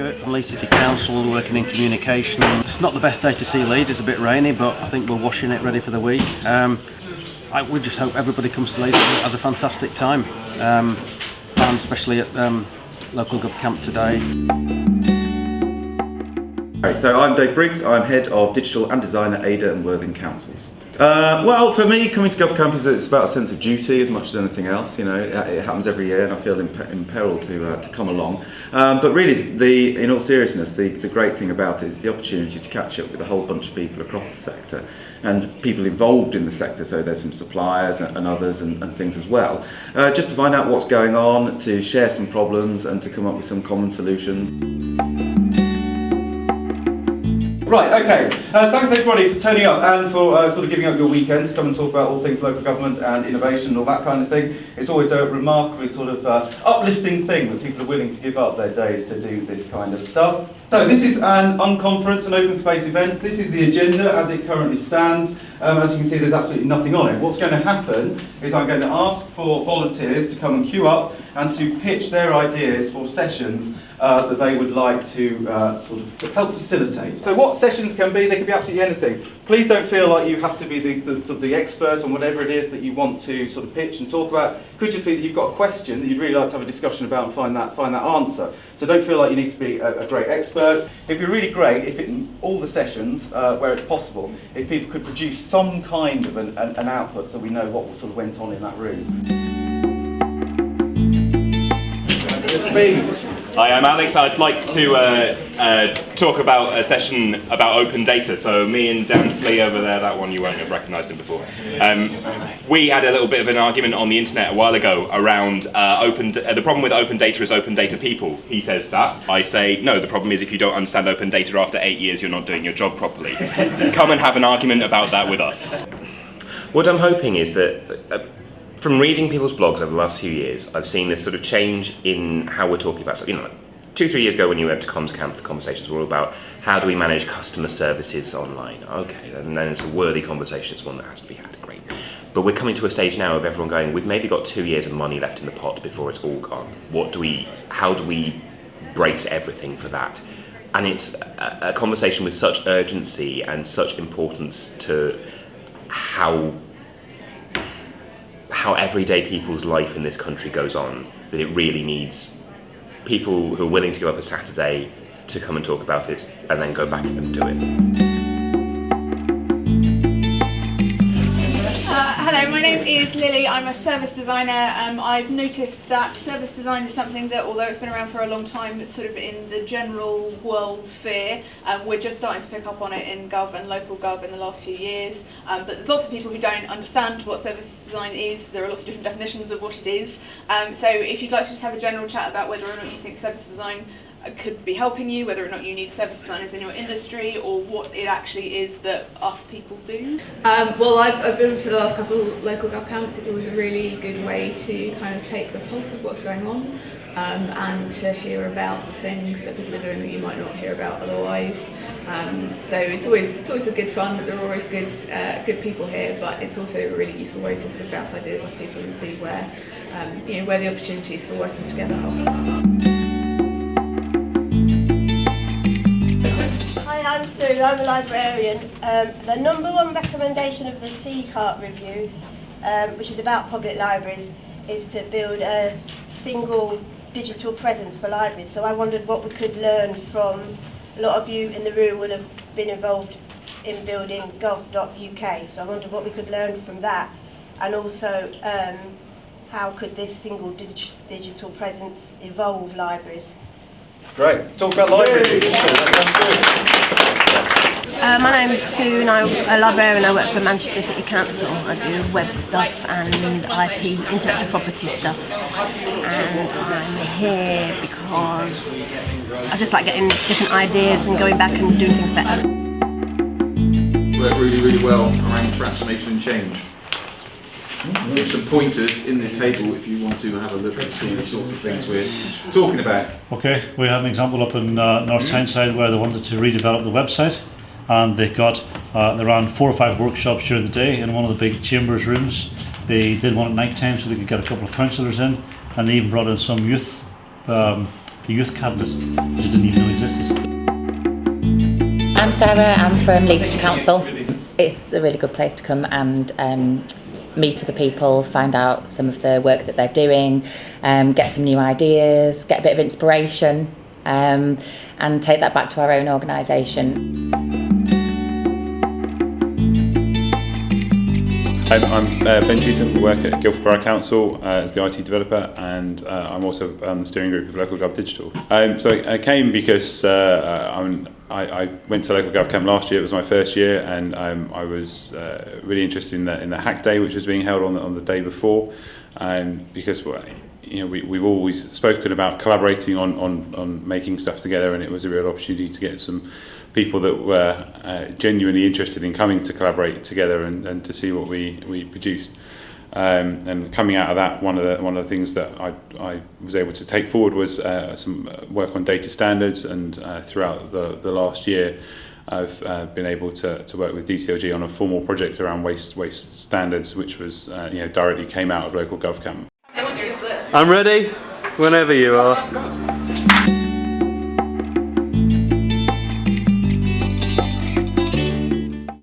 Kurt from Leeds City Council, working in communication. It's not the best day to see Leeds, it's a bit rainy, but I think we're washing it ready for the week. We just hope everybody comes to Leeds and has a fantastic time, and especially at LocalGovCamp today. Right, so I'm Dave Briggs, I'm Head of Digital and Design at Ada and Worthing Councils. Well, for me, coming to GovCamp it's about a sense of duty as much as anything else. You know, it happens every year, and I feel imperiled to come along. But really, in all seriousness, the great thing about it is the opportunity to catch up with a whole bunch of people across the sector and people involved in the sector. So there's some suppliers and others and things as well, just to find out what's going on, to share some problems, and to come up with some common solutions. Right, okay. Thanks everybody for turning up and for sort of giving up your weekend to come and talk about all things local government and innovation and all that kind of thing. It's always a remarkably sort of uplifting thing that people are willing to give up their days to do this kind of stuff. So this is an Unconference, an open space event. This is the agenda as it currently stands. As you can see, there's absolutely nothing on it. What's going to happen is I'm going to ask for volunteers to come and queue up and to pitch their ideas for sessions that they would like to sort of help facilitate. So what sessions can be? They can be absolutely anything. Please don't feel like you have to be the expert on whatever it is that you want to sort of pitch and talk about. It could just be that you've got a question that you'd really like to have a discussion about and find that answer. So don't feel like you need to be a great expert. It'd be really great if in all the sessions where it's possible, if people could produce some kind of an output so we know what sort of went on in that room. Hi, I'm Alex. I'd like to talk about a session about open data. So me and Dan Slee over there, that one you won't have recognised him before. We had a little bit of an argument on the internet a while ago around the problem with open data is open data people. He says that. I say, no, the problem is if you don't understand open data after 8 years, you're not doing your job properly. Come and have an argument about that with us. What I'm hoping is that from reading people's blogs over the last few years, I've seen this sort of change in how we're talking about. So, 2-3 years ago when you went to Comms Camp, the conversations were all about how do we manage customer services online. Okay, and then it's a worthy conversation. It's one that has to be had. Great. But we're coming to a stage now of everyone going, we've maybe got 2 years of money left in the pot before it's all gone. How do we brace everything for that? And it's a conversation with such urgency and such importance to how everyday people's life in this country goes on, that it really needs people who are willing to give up a Saturday to come and talk about it and then go back and do it. Hello, my name is Lily. I'm a service designer. I've noticed that service design is something that, although it's been around for a long time, it's sort of in the general world sphere. We're just starting to pick up on it in Gov and local Gov in the last few years. But there's lots of people who don't understand what service design is. There are lots of different definitions of what it is. So if you'd like to just have a general chat about whether or not you think service design could be helping you, whether or not you need service designers in your industry, or what it actually is that us people do. Well, I've been to the last couple of local gov camps. It's always a really good way to kind of take the pulse of what's going on, and to hear about the things that people are doing that you might not hear about otherwise. So it's always a good fun. There are always good people here, but it's also a really useful way to sort of bounce ideas off people and see where the opportunities for working together are. Hi, I'm Sue, I'm a librarian. The number one recommendation of the CCART review, which is about public libraries, is to build a single digital presence for libraries. So I wondered what we could learn from, a lot of you in the room would have been involved in building gov.uk, so I wondered what we could learn from that, and also how could this single digital presence evolve libraries. Great. Talk about libraries. My name's Sue and I'm a librarian. I work for Manchester City Council. I do web stuff and IP, intellectual property stuff. And I'm here because I just like getting different ideas and going back and doing things better. Work really, really well around transformation and change. There's some pointers in the table if you want to have a look and see the sorts of things we're talking about. Okay, we had an example up in North Tyneside where they wanted to redevelop the website, and they ran 4 or 5 workshops during the day in one of the big chambers rooms. They did one at night time so they could get a couple of counsellors in, and they even brought in some youth the youth cabinet, which I didn't even know existed. I'm Sarah, I'm from Leeds City Council. It's a really good place to come and meet other people, find out some of the work that they're doing, get some new ideas, get a bit of inspiration, and take that back to our own organisation. I'm Ben Cheatham, I work at Guildford Borough Council as the IT developer, and I'm also on the steering group of LocalGov Digital. So I came because I went to LocalGovCamp last year. It was my first year, and I was really interested in the Hack Day, which was being held on the day before, because we've always spoken about collaborating on making stuff together, and it was a real opportunity to get some people that were genuinely interested in coming to collaborate together and to see what we produced. And coming out of that, one of the things that I was able to take forward was some work on data standards, and throughout the last year I've been able to work with DCLG on a formal project around waste standards, which was directly came out of LocalGovCamp. I'm ready whenever you are.